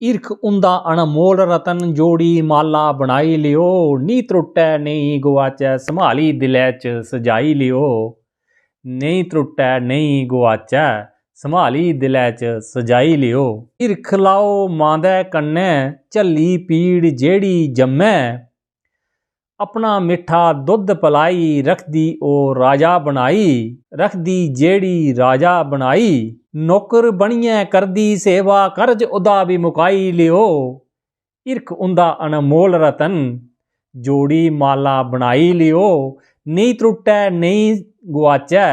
ईर्ख उंदा अनमोल रतन जोड़ी माला बनाई लियो। नी त्रुटै नहीं गुआचै संभाली दिलै च सजाई लियो। नहीं त्रुटै नहीं गुआचै संभाली दिलै च सजाई लियो। ईर्ख लाओ मां दे कन्नै झल्ली पीड़ जेड़ी जम्मै। अपना मिठा दुध पलाई रखदी ओ राजा बनाई। रखदी जेड़ी राजा बनाई। नौकर बनिए करदी सेवा कर्ज उदा भी मुकाई लियो। ईर्ख उंदा अनमोल रतन जोड़ी माला बनाई लियो। नहीं त्रुटै नहीं गुआचै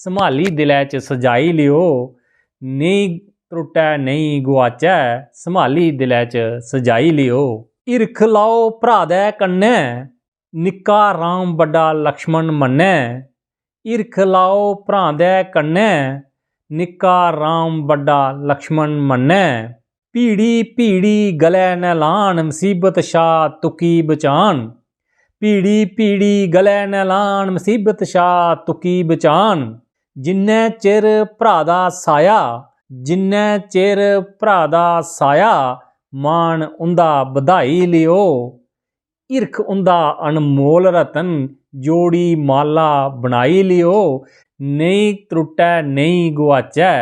संभाली दिलै च सजाई लियो। नहीं त्रुटै नहीं गुआचै संभाली दिलै च सजाई लियो। ईर्ख लाओ भरा दे कन्नै निक्का राम बड्डा लक्ष्मण मन्नै। ईर्ख लाओ भरा दे कन्नै निक्का राम बड्डा लक्ष्मण मन्नै। भीड़ी भीड़ी गलै न लान मुसीबत शाह तुकी बचान। भीड़ी भीड़ी गलै न लान मुसीबत शाह तुकी बचान। जिन्नै चिर भरा दा साया जिन्नै चिर भरा दा साया मान उंदा बधाई लियो। ईर्ख उंदा अनमोल रतन जोड़ी माला बनाई लियो। नहीं त्रुटै नहीं गुआचै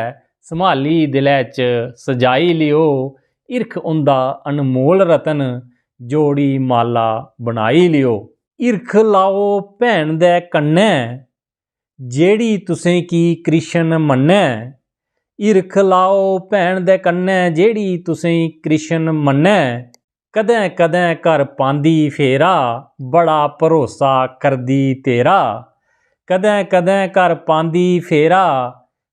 संभाली दिलै च सजाई लियो। ईर्ख उंदा अनमोल रतन जोड़ी माला बनाई लियो। ईर्ख लाओ भैन दे कन्नै जेड़ी तुसें की कृष्ण मन्नै। ईर्ख लाओ भैन दे कन्नै जेड़ी तुसें कृष्ण मन्नै। कदें कदें घर पांदी फेरा बड़ा भरोसा करदी तेरा। कदें कदें घर पांदी फेरा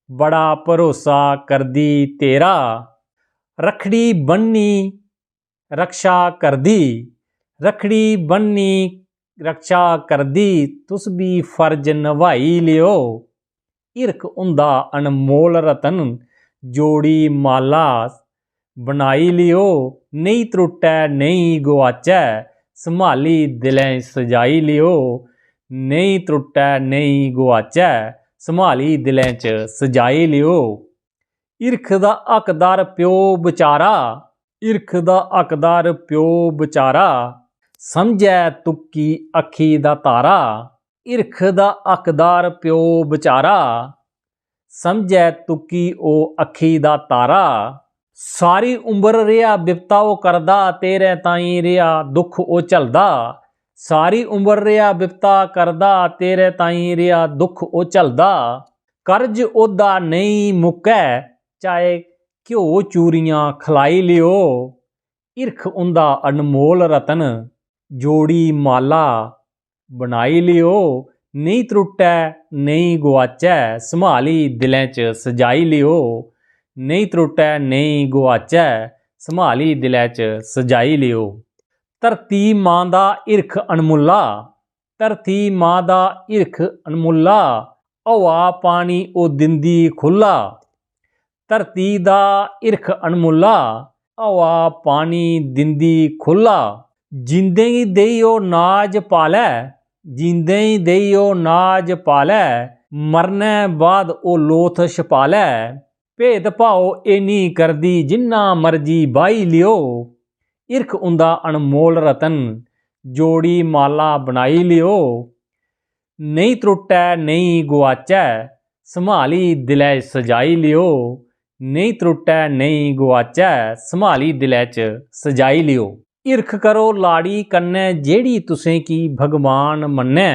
बड़ा भरोसा करदी तेरा। रखड़ी बन्नी रक्षा करदी। रखड़ी बन्नी रक्षा करदी तुस भी फर्ज नभाई लियो। ईर्ख उंदा अनमोल रतन जोड़ी माला बनाई लियो। नहीं त्रुटै नहीं गुआचै संभाली दिलै सजाई लियो। नहीं त्रुटै नहीं गुआचै संभाली दिलै च सजाई लियो। ईर्ख दा हकदार प्यो बचारा। ईर्ख दा हकदार प्यो बचारा समझै तुकी अखी दा तारा। ईर्ख दा हकदार प्यो बचारा समझै तुकी ओ अखी दा तारा। सारी उम्र रिया बिपता ओ करदा तेरे ताईं रिया दुख ओ झलदा। सारी उम्र रिया बिपता करदा तेरे ताईं रिया दुख ओ झलदा। कर्ज ओदा नहीं मुक्कै चाहे घ्यो चूरियां खलाई लियो। ईर्ख उंदा अनमोल रतन जोड़ी माला बनाई लियो। नहीं त्रुटै नहीं गुआचै संभाली दिलै च सजाई लियो। नहीं त्रुटै नहीं गुआचै संभाली दिलै च सजाई लियो। धरती मां दा ईर्ख अनमुल्ला। धरती मां दा ईर्ख अनमुल्ला हवा पानी ओ दिंदी खुल्ला। धरती दा ईर्ख अनमुल्ला हवा पानी दिंदी खुल्ला। जिंदे गी देई ओ नाज पालै। जिंदे गी देई ओ नाज पालै मरने बाद ओ लोथ छपालै। भेद भाव एह् नी करदी जिन्ना मर्जी बाही लियो। ईर्ख उंदा अनमोल रतन जोड़ी माला बनाई लियो। नहीं त्रुटै नहीं गुआचै संभाली दिलै सजाई लियो। नहीं त्रुटै नहीं गुआचै संभाली दिलै च सजाई लियो। ईर्ख करो लाड़ी कन्नै जेड़ी तुसें की भगवान मन्नै।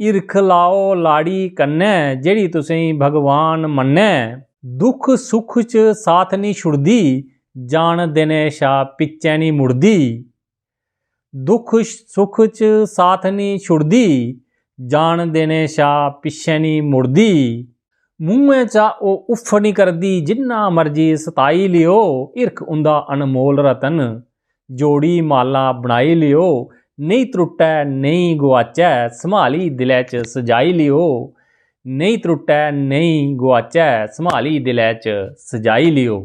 ईर्ख लाओ लाड़ी कन्नै जेड़ी तुसें भगवान मन्नै। दुख सुख च साथ नहीं छुड़दी जान देने शा पिच्छे नहीं मुड़दी। दुख सुख च साथ नहीं छुड़दी जान देने शा पिच्छे नहीं मुड़दी। मूहें चा ओह् उफ नहीं करदी जिन्ना मर्जी सताई लियो। ईर्ख उंदा अनमोल रतन जोड़ी माला बनाई लियो। नहीं त्रुटै नहीं गुआचै संभाली दिलै च सजाई लियो। नहीं त्रुटै नहीं गुआचै संभाली दिलै च सजाई लियो।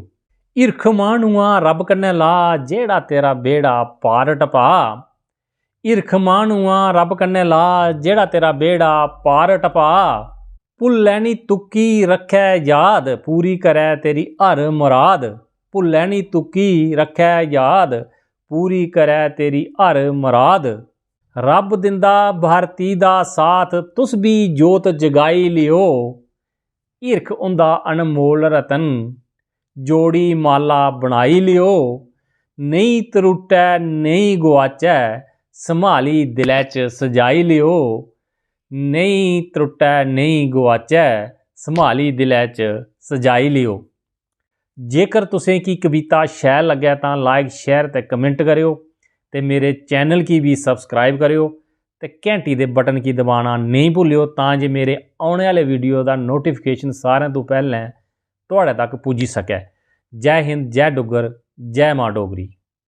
ईर्ख माह्नुआ रब कन्नै ला जेड़ा तेरा बेड़ा पार टपा। ईर्ख माह्नुआ रब कन्नै ला जेड़ा तेरा बेड़ा पार टपा। भुल्लै नी तुकी रखै याद पूरी करै तेरी हर मुराद। भुल्लै नी तुकी रखै याद, पूरी करै तेरी हर मुराद। रब दिंदा भारती दा साथ, तुस भी जोत जगाई लियो। हिरख हुंदा अनमोल रतन, जोड़ी माला बनाई लियो। नहीं त्रुटै नहीं गुआचै, संभाली दिलै च सजाई लियो। नहीं त्रुटै नहीं गुआचै, संभाली दिलै च सजाई लियो। जेकर तुसें की कविता शैल लग्गै तां लाइक शेयर ते कमेंट करियो ते मेरे चैनल की भी सबसक्राइब करियो ते घंटी दे बटन की दबाना नहीं भुल्लियो तां जे मेरे आने वाले वीडियो दा नोटिफिकेशन सारें तो पैह्लें तुहाड़े तक पुज्जी सकै। जय हिंद, जय डुग्गर, जय मां डोगरी।